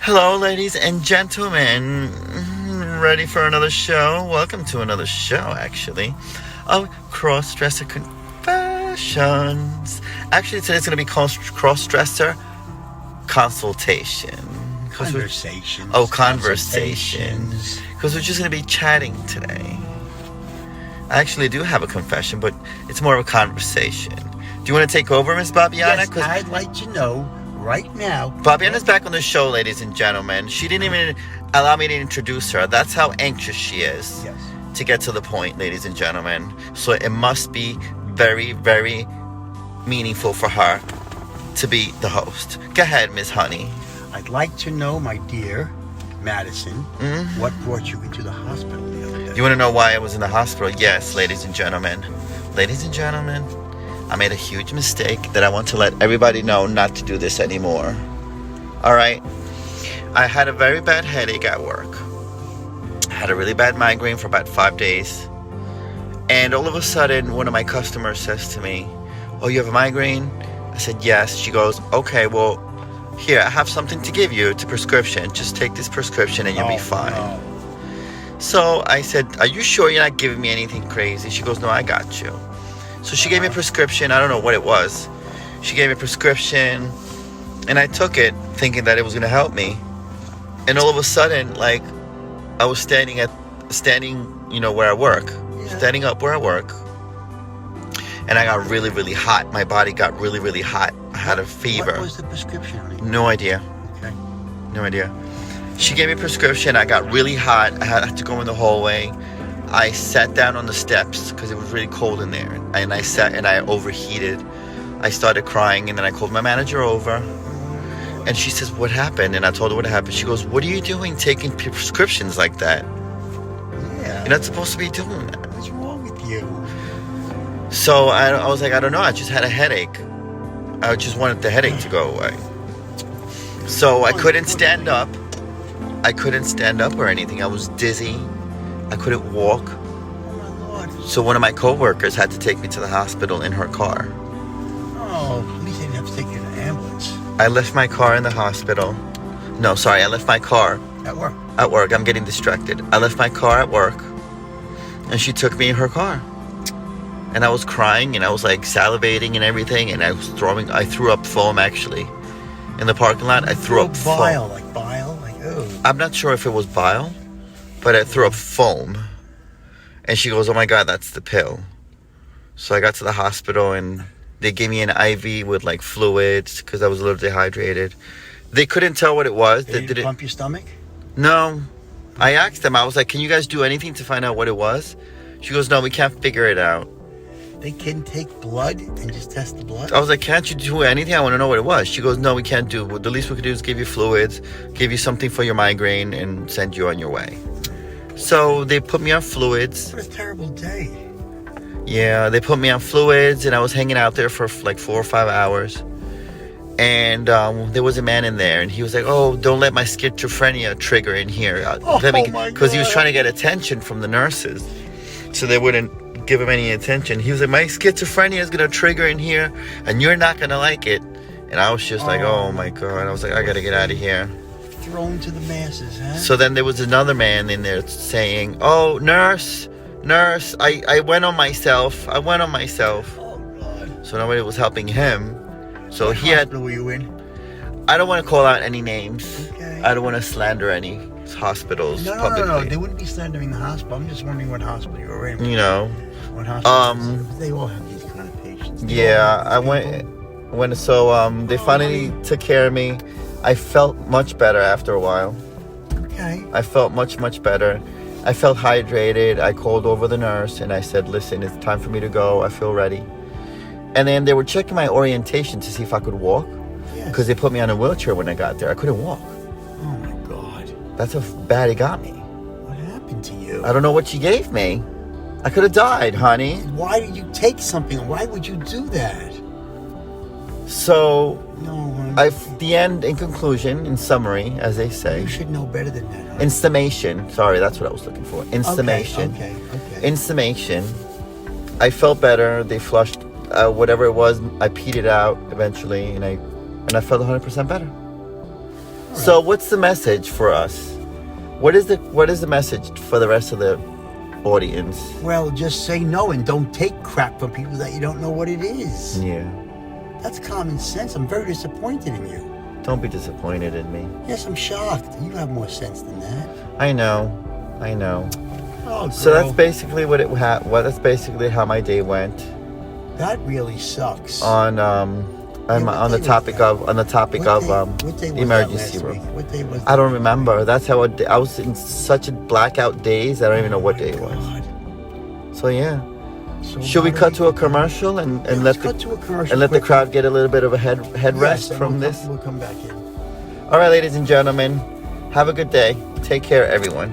Hello, ladies and gentlemen. Ready for another show? Welcome to another show, actually, of Crossdresser Confessions. Actually, today's going to be called Crossdresser Consultation. Conversations. Conversations. Because we're just going to be chatting today. I actually do have a confession, but it's more of a conversation. Do you want to take over, Miss Babiana? Yes, I'd like to know right now. Babiana's back on the show, ladies and gentlemen. She didn't even allow me to introduce her. That's how anxious she is to get to the point, ladies and gentlemen. So it must be very, very meaningful for her to be the host. Go ahead, Miss Honey. I'd like to know, my dear Madison, what brought you into the hospital the other day? You want to know why I was in the hospital? Yes, ladies and gentlemen. Ladies and gentlemen, I made a huge mistake that I want to let everybody know not to do this anymore. Alright? I had a very bad headache at work. I had a really bad migraine for about 5 days. And all of a sudden, one of my customers says to me, "Oh, you have a migraine?" I said, "Yes." She goes, "Okay, well, here, I have something to give you. It's a prescription. Just take this prescription and you'll be fine." No. So I said, "Are you sure you're not giving me anything crazy?" She goes, "No, I got you." So she gave me a prescription. I don't know what it was. She gave me a prescription, and I took it thinking that it was going to help me. And all of a sudden, like, I was standing, where I work. Standing up where I work. And I got really, really hot. My body got really, really hot. I had a fever. What was the prescription, honey? No idea. Okay. No idea. She gave me a prescription. I got really hot. I had to go in the hallway. I sat down on the steps because it was really cold in there. And I sat and I overheated. I started crying, and then I called my manager over. And she says, "What happened?" And I told her what happened. She goes, "What are you doing taking prescriptions like that? Yeah. You're not supposed to be doing that." What's wrong with you? So I was like, "I don't know. I just had a headache. I just wanted the headache to go away." So I couldn't stand up. I couldn't stand up or anything. I was dizzy. I couldn't walk. Oh, my Lord. So one of my coworkers had to take me to the hospital in her car. Oh, at least they didn't have to take you in an ambulance. I left my car in the hospital. No, sorry, I left my car At work. at work. I'm getting distracted. I left my car at work, and she took me in her car. And I was crying, and I was like salivating and everything, and I threw up foam actually. In the parking lot, I threw up bile, foam. oh. I'm not sure if it was bile, but I threw up foam. And she goes, "Oh my God, that's the pill." So I got to the hospital, and they gave me an IV with like fluids because I was a little dehydrated. They couldn't tell what it was. They didn't pump your stomach? No. I asked them, I was like, "Can you guys do anything to find out what it was?" She goes, "No, we can't figure it out." They can take blood and just test the blood? I was like, "Can't you do anything? I want to know what it was." She goes, "No, we can't do. The least we could do is give you fluids, give you something for your migraine, and send you on your way." So they put me on fluids. What a terrible day. Yeah, they put me on fluids, and I was hanging out there for like 4 or 5 hours. And there was a man in there, and he was like, "Oh, don't let my schizophrenia trigger in here." Oh my Because he was God. trying to get attention from the nurses, so they wouldn't give him any attention. He was like, "My schizophrenia is gonna trigger in here, and you're not gonna like it." And I was just like, "Oh my God!" I was like, "I gotta get out of here." Thrown to the masses, huh? So then there was another man in there saying, "Oh, nurse, I went on myself. I went on myself." Oh, God. So nobody was helping him. So What he had. hospital were you in? I don't want to call out any names. Okay. I don't want to slander any hospitals publicly. No. They wouldn't be slandering the hospital. I'm just wondering what hospital you were in. You know. What hospital? They all have these kind of patients. Yeah, I went. They finally took care of me. I felt much better after a while. Okay. I felt much, much better. I felt hydrated. I called over the nurse and I said, "Listen, it's time for me to go. I feel ready." And then they were checking my orientation to see if I could walk. Yes. Because they put me on a wheelchair when I got there. I couldn't walk. Oh, my God. That's how bad it got me. What happened to you? I don't know what she gave me. I could have died, honey. Why did you take something? Why would you do that? So, No, honey. in conclusion, in summary, as they say. You should know better than that, honey. In summation, sorry, that's what I was looking for. In summation. Okay. In summation, I felt better. They flushed whatever it was. I peed it out eventually, and I felt 100% better. So what's the message for us? What is the message for the rest of the audience? Well, just say no and don't take crap from people that you don't know what it is. Yeah. That's common sense. I'm very disappointed in you. Don't be disappointed in me. Yes, I'm shocked. You have more sense than that. I know. Oh, So girl, that's basically that's basically how my day went. that really sucks. On the topic of what day was emergency that last room. week? What day was I don't remember. That's how I was in such a blackout daze. I don't even know what day it was. God. So yeah. So Should we how cut do to a commercial and Yeah, let let's the cut to a commercial and let the quickly. crowd get a little bit of a head Yes, rest and from we'll this? We'll come back in. All right, ladies and gentlemen, have a good day. Take care, everyone.